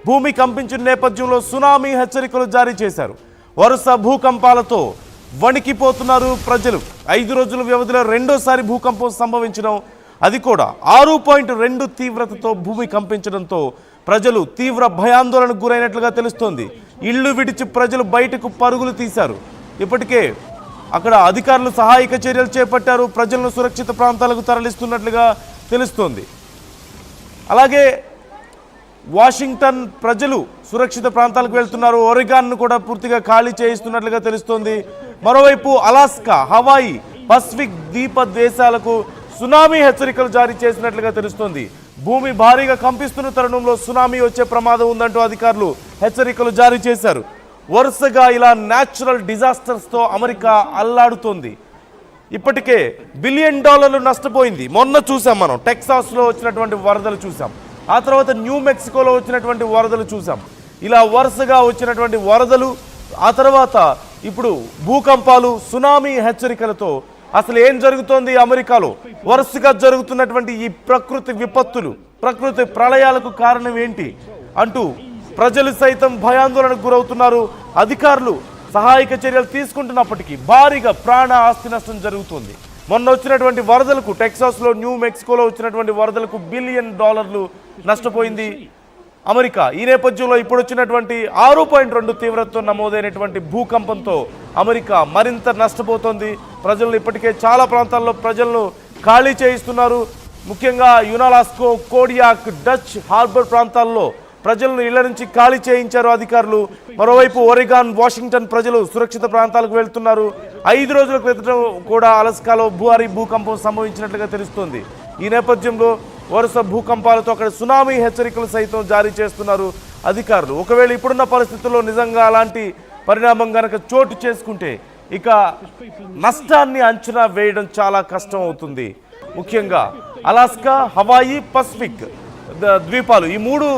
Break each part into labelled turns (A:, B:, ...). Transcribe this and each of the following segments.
A: భూమి కంపించిన నేపథ్యంలో సునామీ హెచ్చరికలు జారీ చేశారు. వరుస భూకంపాలతో వణికిపోతున్నారు ప్రజలు. 5 రోజుల వ్యవధిలో రెండోసారి భూకంపం సంభవించడం, అది కూడా 6.2 తీవ్రతతో భూమి కంపించడంతో ప్రజలు తీవ్ర భయాందోళనకు గురైనట్లుగా తెలుస్తోంది. ఇళ్లు విడిచి ప్రజలు బయటకు పరుగులు తీశారు. ఇప్పటికే అక్కడ అధికారులు సహాయక చర్యలు చేపట్టారు. ప్రజలను సురక్షిత ప్రాంతాలకు తరలిస్తున్నట్లుగా తెలుస్తోంది. అలాగే వాషింగ్టన్ ప్రజలు సురక్షిత ప్రాంతాలకు వెళ్తున్నారు. ఒరిగాన్ను కూడా పూర్తిగా ఖాళీ చేయిస్తున్నట్లుగా తెలుస్తోంది. మరోవైపు అలాస్కా, హవాయి, పసిఫిక్ ద్వీప దేశాలకు సునామీ హెచ్చరికలు జారీ చేసినట్లుగా తెలుస్తోంది. భూమి భారీగా కంపిస్తున్న తరుణంలో సునామీ వచ్చే ప్రమాదం ఉందంటూ అధికారులు హెచ్చరికలు జారీ చేశారు. వరుసగా ఇలా న్యాచురల్ డిజాస్టర్స్తో అమెరికా అల్లాడుతోంది. ఇప్పటికే $1 బిలియన్ నష్టపోయింది. మొన్న చూసాం మనం, టెక్సాస్లో వచ్చినటువంటి వరదలు చూసాం. ఆ తర్వాత న్యూ మెక్సికోలో వచ్చినటువంటి వరదలు చూసాం. ఇలా వరుసగా వచ్చినటువంటి వరదలు, ఆ తర్వాత ఇప్పుడు భూకంపాలు, సునామీ హెచ్చరికలతో అసలు ఏం జరుగుతోంది అమెరికాలో? వరుసగా జరుగుతున్నటువంటి ఈ ప్రకృతి విపత్తులు, ప్రకృతి ప్రళయాలకు కారణం ఏంటి అంటూ ప్రజలు సైతం భయాందోళనకు గురవుతున్నారు. అధికారులు సహాయక చర్యలు తీసుకుంటున్నప్పటికీ భారీగా ప్రాణ ఆస్తి నష్టం జరుగుతుంది. మొన్న వచ్చినటువంటి వరదలకు, టెక్సాస్లో, న్యూ మెక్సికోలో వచ్చినటువంటి వరదలకు $1 బిలియన్ నష్టపోయింది అమెరికా. ఈ నేపథ్యంలో ఇప్పుడు వచ్చినటువంటి 6.2 తీవ్రతతో నమోదైనటువంటి భూకంపంతో అమెరికా మరింత నష్టపోతోంది. ప్రజలను ఇప్పటికే చాలా ప్రాంతాల్లో ప్రజలను ఖాళీ చేయిస్తున్నారు. ముఖ్యంగా యునాలాస్కో, కోడియాక్, డచ్ హార్బర్ ప్రాంతాల్లో ప్రజలను ఇళ్ల నుంచి ఖాళీ చేయించారు అధికారులు. మరోవైపు ఒరిగాన్, వాషింగ్టన్ ప్రజలు సురక్షిత ప్రాంతాలకు వెళ్తున్నారు. 5 రోజుల క్రితం కూడా అలాస్కాలో భారీ భూకంపం సంభవించినట్లుగా తెలుస్తోంది. ఈ నేపథ్యంలో వరుస భూకంపాలతో అక్కడ సునామీ హెచ్చరికలు సైతం జారీ చేస్తున్నారు అధికారులు. ఒకవేళ ఇప్పుడున్న పరిస్థితుల్లో నిజంగా అలాంటి పరిణామం కనుక చోటు చేసుకుంటే ఇక నష్టాన్ని అంచనా వేయడం చాలా కష్టం అవుతుంది. ముఖ్యంగా అలాస్కా, హవాయి, పసిఫిక్ ద్వీపాలు, ఈ 3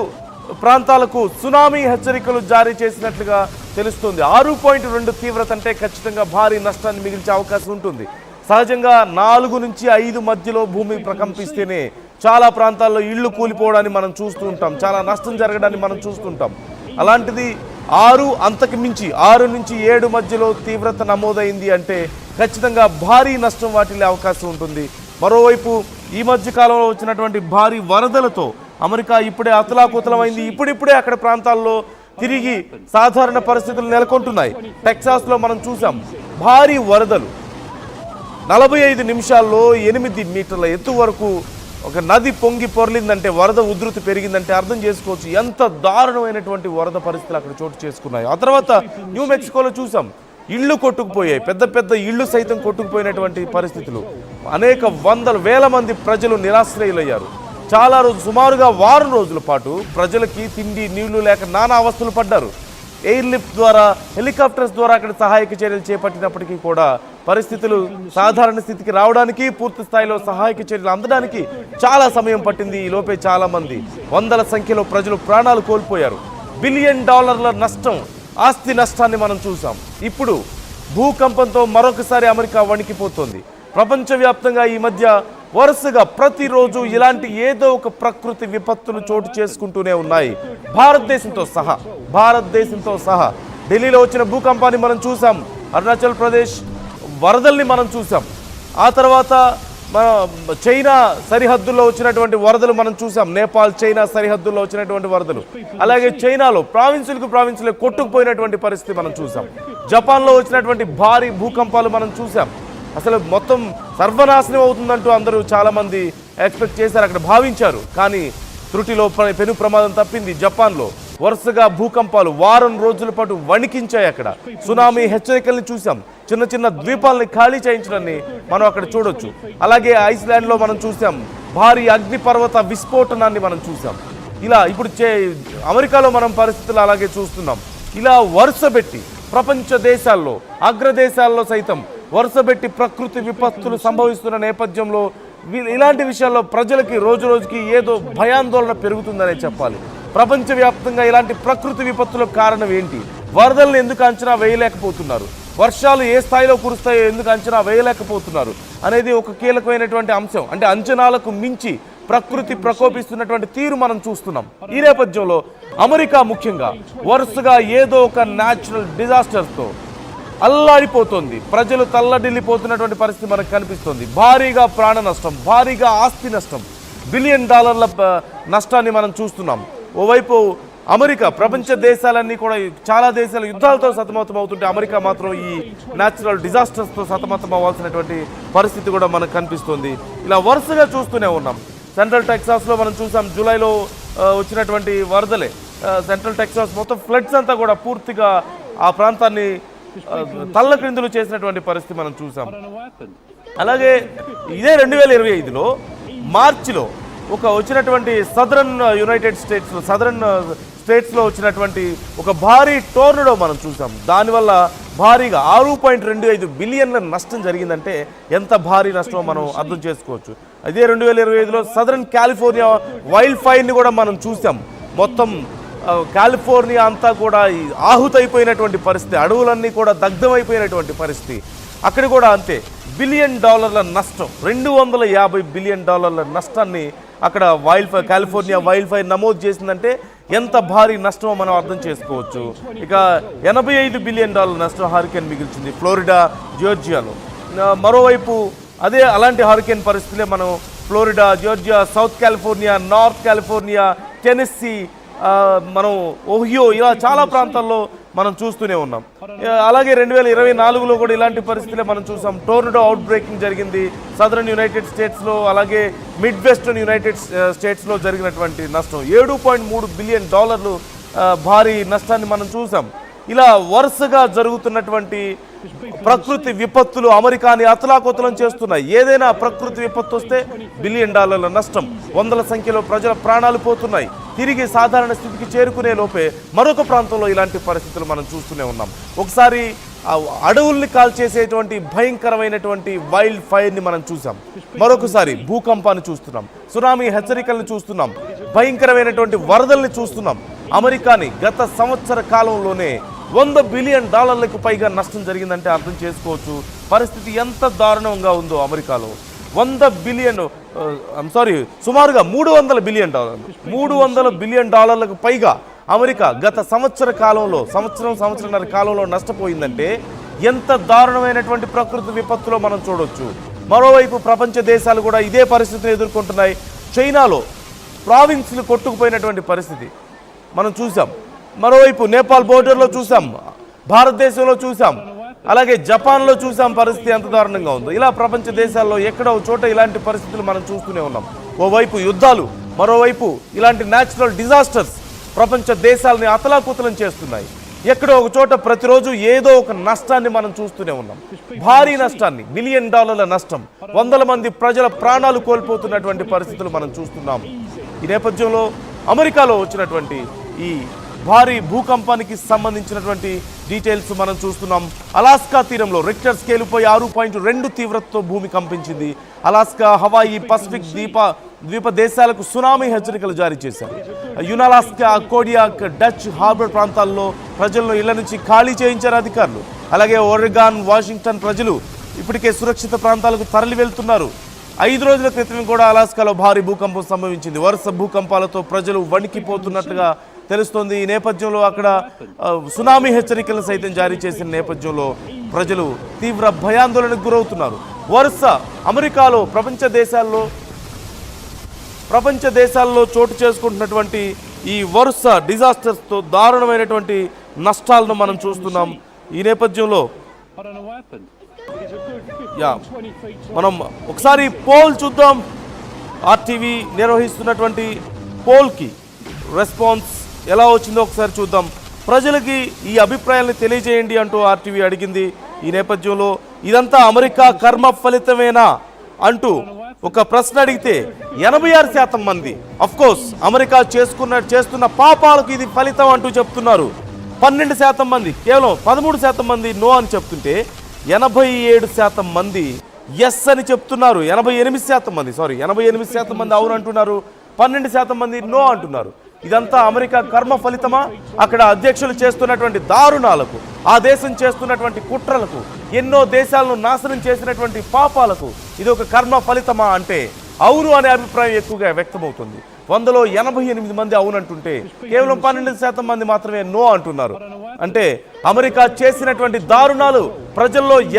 A: ప్రాంతాలకు సునామీ హెచ్చరికలు జారీ చేసినట్లుగా తెలుస్తుంది. 6.2 తీవ్రత అంటే ఖచ్చితంగా భారీ నష్టాన్ని మిగిల్చే అవకాశం ఉంటుంది. సహజంగా 4 నుంచి 5 మధ్యలో భూమి ప్రకంపిస్తేనే చాలా ప్రాంతాల్లో ఇళ్లు కూలిపోవడాన్ని మనం చూస్తూ ఉంటాం, చాలా నష్టం జరగడాన్ని మనం చూస్తుంటాం. అలాంటిది 6, అంతకు మించి 6 నుంచి 7 మధ్యలో తీవ్రత నమోదైంది అంటే ఖచ్చితంగా భారీ నష్టం వాటిల్లే అవకాశం ఉంటుంది. మరోవైపు ఈ మధ్య కాలంలో వచ్చినటువంటి భారీ వరదలతో అమెరికా ఇప్పుడే అతలాకుతలమైంది. ఇప్పుడిప్పుడే అక్కడ ప్రాంతాల్లో తిరిగి సాధారణ పరిస్థితులు నెలకొంటున్నాయి. టెక్సాస్లో మనం చూసాం భారీ వరదలు. 45 నిమిషాల్లో 8 మీటర్ల ఎత్తు వరకు ఒక నది పొంగి పొర్లిందంటే, వరద ఉధృతి పెరిగిందంటే అర్థం చేసుకోవచ్చు ఎంత దారుణమైనటువంటి వరద పరిస్థితులు అక్కడ చోటు చేసుకున్నాయి. ఆ తర్వాత న్యూ మెక్సికోలో చూసాం, ఇళ్ళు కొట్టుకుపోయాయి, పెద్ద పెద్ద ఇళ్ళు సైతం కొట్టుకుపోయినటువంటి పరిస్థితులు. అనేక వేల మంది ప్రజలు నిరాశ్రయులయ్యారు. చాలా రోజులు, సుమారుగా వారం రోజుల పాటు ప్రజలకి తిండి నీళ్లు లేక నానా అవస్థలు పడ్డారు. ఎయిర్ లిఫ్ట్ ద్వారా, హెలికాప్టర్స్ ద్వారా అక్కడ సహాయక చర్యలు చేపట్టినప్పటికీ కూడా పరిస్థితులు సాధారణ స్థితికి రావడానికి, పూర్తి స్థాయిలో సహాయక చర్యలు అందడానికి చాలా సమయం పట్టింది. ఈ లోపే చాలా మంది, వందల సంఖ్యలో ప్రజలు ప్రాణాలు కోల్పోయారు. $1 బిలియన్ నష్టం, ఆస్తి నష్టాన్ని మనం చూసాం. ఇప్పుడు భూకంపంతో మరొకసారి అమెరికా వణికిపోతోంది. ప్రపంచవ్యాప్తంగా ఈ మధ్య వరుసగా ప్రతిరోజు ఇలాంటి ఏదో ఒక ప్రకృతి విపత్తులు చోటు చేసుకుంటూనే ఉన్నాయి. భారతదేశంతో సహా ఢిల్లీలో వచ్చిన భూకంపాన్ని మనం చూసాం, అరుణాచల్ ప్రదేశ్ వరదల్ని మనం చూసాం, ఆ తర్వాత చైనా సరిహద్దుల్లో వచ్చినటువంటి వరదలు మనం చూసాం, నేపాల్ చైనా సరిహద్దుల్లో వచ్చినటువంటి వరదలు, అలాగే చైనాలో ప్రావిన్సులు కొట్టుకుపోయినటువంటి పరిస్థితి మనం చూసాం, జపాన్లో వచ్చినటువంటి భారీ భూకంపాలు మనం చూసాం. అసలు మొత్తం సర్వనాశనం అవుతుందంటూ అందరూ చాలామంది ఎక్స్పెక్ట్ చేశారు, అక్కడ భావించారు. కానీ త్రుటిలో పెను ప్రమాదం తప్పింది. జపాన్లో వరుసగా భూకంపాలు వారం రోజుల పాటు వణికించాయి. అక్కడ సునామీ హెచ్చరికల్ని చూసాం. చిన్న చిన్న ద్వీపాలని ఖాళీ చేయించడాన్ని మనం అక్కడ చూడొచ్చు. అలాగే ఐస్లాండ్లో మనం చూసాం భారీ అగ్నిపర్వత విస్ఫోటనాన్ని మనం చూసాం. ఇలా ఇప్పుడు అమెరికాలో మనం పరిస్థితులు అలాగే చూస్తున్నాం. ఇలా వరుసబెట్టి ప్రపంచ దేశాల్లో, అగ్రదేశాల్లో సైతం వరుసబెట్టి ప్రకృతి విపత్తులు సంభవిస్తున్న నేపథ్యంలో ఇలాంటి విషయాల్లో ప్రజలకి రోజు రోజుకి ఏదో భయాందోళన పెరుగుతుందనే చెప్పాలి. ప్రపంచవ్యాప్తంగా ఇలాంటి ప్రకృతి విపత్తులకు కారణం ఏంటి? వరదలను ఎందుకు అంచనా వేయలేకపోతున్నారు? వర్షాలు ఏ స్థాయిలో కురుస్తాయో ఎందుకు అంచనా వేయలేకపోతున్నారు అనేది ఒక కీలకమైనటువంటి అంశం. అంటే అంచనాలకు మించి ప్రకృతి ప్రకోపిస్తున్నటువంటి తీరు మనం చూస్తున్నాం. ఈ నేపథ్యంలో అమెరికా ముఖ్యంగా వరుసగా ఏదో ఒక న్యాచురల్ డిజాస్టర్స్తో అల్లాడిపోతుంది. ప్రజలు తల్లడిల్లిపోతున్నటువంటి పరిస్థితి మనకు కనిపిస్తుంది. భారీగా ప్రాణ నష్టం, భారీగా ఆస్తి నష్టం, బిలియన్ డాలర్ల నష్టాన్ని మనం చూస్తున్నాం. ఓవైపు అమెరికా, ప్రపంచ దేశాలన్నీ కూడా చాలా దేశాలు యుద్ధాలతో సతమతం అవుతుంటే అమెరికా మాత్రం ఈ న్యాచురల్ డిజాస్టర్స్తో సతమతం అవ్వాల్సినటువంటి పరిస్థితి కూడా మనకు కనిపిస్తుంది. ఇలా వరుసగా చూస్తూనే ఉన్నాం. సెంట్రల్ టెక్సాస్లో మనం చూసాం, జూలైలో వచ్చినటువంటి వరదలే సెంట్రల్ టెక్సాస్ మొత్తం ఫ్లడ్స్ అంతా కూడా పూర్తిగా ఆ ప్రాంతాన్ని తల్లక్రిందులు చేసినటువంటి పరిస్థితి మనం చూసాం. అలాగే ఇదే 2025లో మార్చిలో వచ్చినటువంటి సదరన్ స్టేట్స్లో వచ్చినటువంటి ఒక భారీ టోర్నడో మనం చూసాం. దానివల్ల భారీగా 6.25 బిలియన్ల నష్టం జరిగిందంటే ఎంత భారీ నష్టమో మనం అర్థం చేసుకోవచ్చు. అదే 2025లో సదరన్ కాలిఫోర్నియా వైల్డ్ ఫైర్ని కూడా మనం చూసాం. మొత్తం కాలిఫోర్నియా అంతా కూడా ఆహుతైపోయినటువంటి పరిస్థితి, అడవులన్నీ కూడా దగ్ధమైపోయినటువంటి పరిస్థితి. అక్కడ కూడా అంతే, బిలియన్ డాలర్ల నష్టం, 250 బిలియన్ డాలర్ల నష్టాన్ని అక్కడ కాలిఫోర్నియా వైల్డ్ ఫైర్ నమోదు చేసిందంటే ఎంత భారీ నష్టమో మనం అర్థం చేసుకోవచ్చు. ఇక 85 బిలియన్ డాలర్ల నష్టం హరికేన్ మిగిల్చింది ఫ్లోరిడా, జార్జియాలో. మరోవైపు అలాంటి హరికేన్ పరిస్థితులే మనం Florida, Georgia, south California, north California, Tennessee, మనం ఓహియో, ఇలా చాలా ప్రాంతాల్లో మనం చూస్తూనే ఉన్నాం. అలాగే 2024లో కూడా ఇలాంటి పరిస్థితులే మనం చూసాం. టోర్నడో అవుట్ బ్రేకింగ్ జరిగింది సదరన్ యునైటెడ్ స్టేట్స్లో, అలాగే మిడ్ వెస్టర్న్ యునైటెడ్ స్టేట్స్లో జరిగినటువంటి నష్టం 7.3 బిలియన్ డాలర్లు భారీ నష్టాన్ని మనం చూసాం. ఇలా వరుసగా జరుగుతున్నటువంటి ప్రకృతి విపత్తులు అమెరికాని అతలాకుతలం చేస్తున్నాయి. ఏదైనా ప్రకృతి విపత్తు వస్తే బిలియన్ డాలర్ల నష్టం, వందల సంఖ్యలో ప్రజల ప్రాణాలు పోతున్నాయి. తిరిగి సాధారణ స్థితికి చేరుకునే లోపే మరొక ప్రాంతంలో ఇలాంటి పరిస్థితులు మనం చూస్తూనే ఉన్నాం. ఒకసారి అడవుల్ని కాల్చేసేటువంటి భయంకరమైనటువంటి వైల్డ్ ఫైర్ని మనం చూసాం, మరొకసారి భూకంపాన్ని చూస్తున్నాం, సునామీ హెచ్చరికలను చూస్తున్నాం, భయంకరమైనటువంటి వరదల్ని చూస్తున్నాం. అమెరికాని గత సంవత్సర కాలంలోనే 100 బిలియన్ డాలర్లకు పైగా నష్టం జరిగిందంటే అర్థం చేసుకోవచ్చు పరిస్థితి ఎంత దారుణంగా ఉందో. అమెరికాలో 100 బిలియన్ సుమారుగా 300 బిలియన్ డాలర్లు, 300 బిలియన్ డాలర్లకు పైగా అమెరికా గత సంవత్సరంన్నర కాలంలో నష్టపోయిందంటే ఎంత దారుణమైనటువంటి ప్రకృతి విపత్తులో మనం చూడొచ్చు. మరోవైపు ప్రపంచ దేశాలు కూడా ఇదే పరిస్థితిని ఎదుర్కొంటున్నాయి. చైనాలో ప్రావిన్స్లు కొట్టుకుపోయినటువంటి పరిస్థితి మనం చూసాం. మరోవైపు నేపాల్ బోర్డర్లో చూసాం, భారతదేశంలో చూసాం, అలాగే జపాన్లో చూసాం పరిస్థితి ఎంత దారుణంగా ఉందో. ఇలా ప్రపంచ దేశాల్లో ఎక్కడో చోట ఇలాంటి పరిస్థితులు మనం చూస్తూనే ఉన్నాం. ఓవైపు యుద్ధాలు, మరోవైపు ఇలాంటి న్యాచురల్ డిజాస్టర్స్ ప్రపంచ దేశాలని అతలాకుతలం చేస్తున్నాయి. ఎక్కడో ఒక చోట ప్రతిరోజు ఏదో ఒక నష్టాన్ని మనం చూస్తూనే ఉన్నాం. భారీ నష్టాన్ని, బిలియన్ డాలర్ల నష్టం, వందల మంది ప్రజల ప్రాణాలు కోల్పోతున్నటువంటి పరిస్థితులు మనం చూస్తున్నాం. ఈ నేపథ్యంలో అమెరికాలో వచ్చినటువంటి ఈ భారీ భూకంపానికి సంబంధించినటువంటి డీటెయిల్స్ మనం చూస్తున్నాం. అలాస్కా తీరంలో రిక్టర్ స్కేలుపై 6.2 తీవ్రతతో భూమి కంపించింది. అలాస్కా, హవాయి, పసిఫిక్ ద్వీప దేశాలకు సునామీ హెచ్చరికలు జారీ చేశారు. యునాలాస్కా, కోడియాక్, డచ్ హార్బర్ ప్రాంతాల్లో ప్రజలను ఇళ్ల నుంచి ఖాళీ చేయించారు అధికారులు. అలాగే ఒరెగాన్, వాషింగ్టన్ ప్రజలు ఇప్పటికే సురక్షిత ప్రాంతాలకు తరలి వెళ్తున్నారు. 5 రోజుల క్రితం కూడా అలాస్కాలో భారీ భూకంపం సంభవించింది. వరుస భూకంపాలతో ప్రజలు వణికిపోతున్నట్టుగా తెలుస్తోంది. ఈ నేపథ్యంలో అక్కడ సునామీ హెచ్చరికలను సైతం జారీ చేసిన నేపథ్యంలో ప్రజలు తీవ్ర భయాందోళనకు గురవుతున్నారు. వరుస అమెరికాలో ప్రపంచ దేశాల్లో చోటు చేసుకుంటున్నటువంటి ఈ వరుస డిజాస్టర్స్తో దారుణమైనటువంటి నష్టాలను మనం చూస్తున్నాం. ఈ నేపథ్యంలో మనం ఒకసారి పోల్ చూద్దాం. ఆర్టీవీ నిర్వహిస్తున్నటువంటి పోల్కి రెస్పాన్స్ ఎలా వచ్చిందో ఒకసారి చూద్దాం. ప్రజలకి ఈ అభిప్రాయాలను తెలియజేయండి అంటూ ఆర్టీవీ అడిగింది. ఈ నేపథ్యంలో ఇదంతా అమెరికా కర్మ ఫలితమేనా అంటూ ఒక ప్రశ్న అడిగితే 86% మంది అఫ్కోర్స్ అమెరికా చేస్తున్న పాపాలకు ఇది ఫలితం అంటూ చెప్తున్నారు. 12% మంది, కేవలం 13% మంది నో అని చెప్తుంటే 87% మంది ఎస్ అని చెప్తున్నారు. 88% మంది అవును అంటున్నారు, 12% మంది నో అంటున్నారు. ఇదంతా అమెరికా కర్మ ఫలితమా? అక్కడ అధ్యక్షులు చేస్తున్నటువంటి దారుణాలకు, ఆ దేశం చేస్తున్నటువంటి కుట్రలకు, ఎన్నో దేశాలను నాశనం చేసినటువంటి పాపాలకు ఇది ఒక కర్మ ఫలితమా అంటే అవును అనే అభిప్రాయం ఎక్కువగా వ్యక్తమవుతుంది. 100లో 88 మంది అవునంటుంటే కేవలం 12% మంది మాత్రమే నో అంటున్నారు. అంటే అమెరికా చేసినటువంటి దారుణాలు ప్రజల్లో